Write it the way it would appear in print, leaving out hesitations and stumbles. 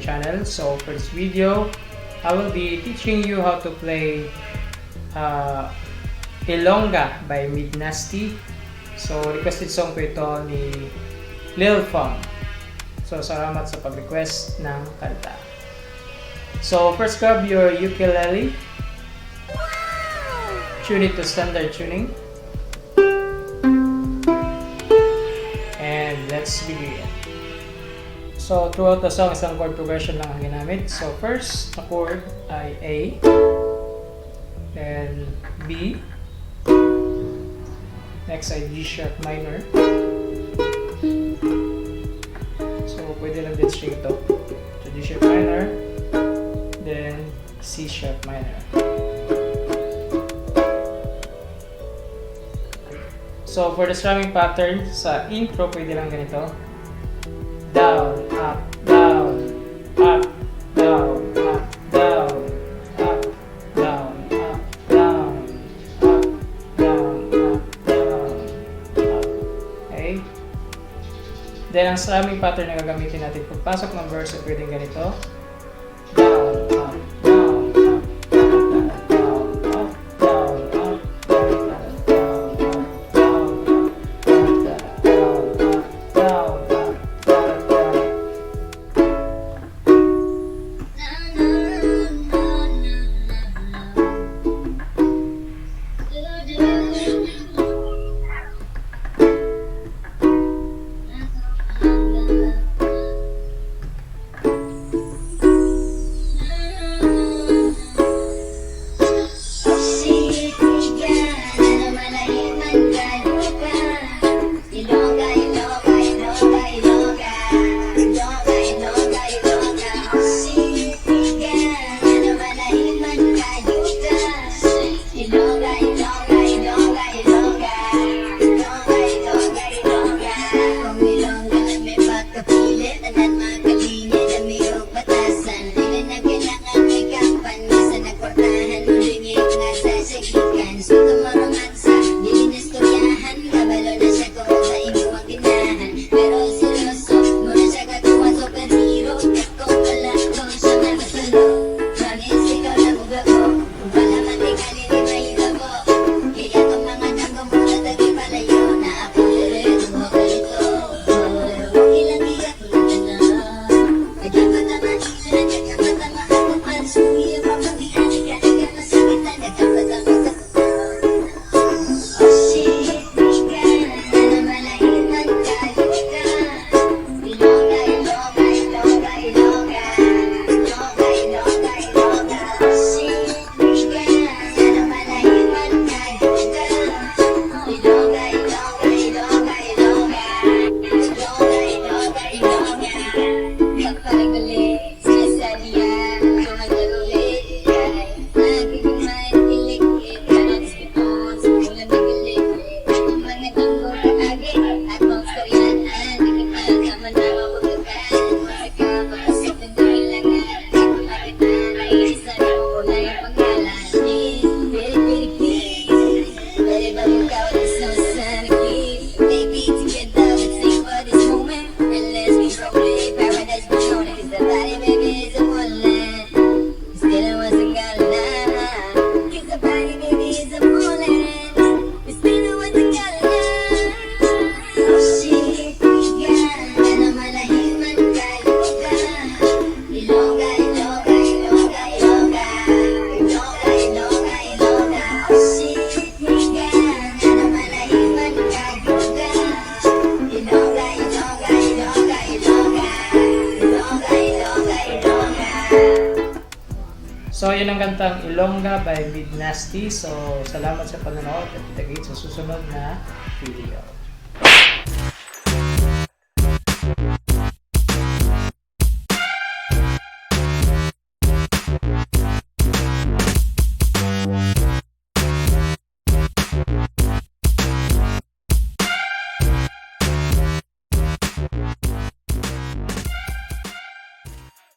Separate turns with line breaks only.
channel. So for this video, I will be teaching you how to play Ilongga by Midnasty. So requested song ko ito ni Lil Fong. So salamat sa pag-request ng kanta. So first, grab your ukulele. Tune it to standard tuning. And let's begin. So throughout the song, isang chord progression lang ang ginamit. So first, na chord ay A, then B, next ay G sharp minor. So pwede lang din string ito. So G sharp minor, then C sharp minor. So for the strumming pattern, sa intro pwede lang ganito. Down, up, down, up, down, up, down, up, down, up, down, up, down, up, down, up. Okay? Then ang strumming pattern na gagamitin natin pagpasok ng verse ay pwedeng ganito. Down, up, down, up, down, down, up, down, up, down, So, yun ang kantang Ilongga by Midnasty. So, salamat sa panonood at kita-kits sa susunod na video.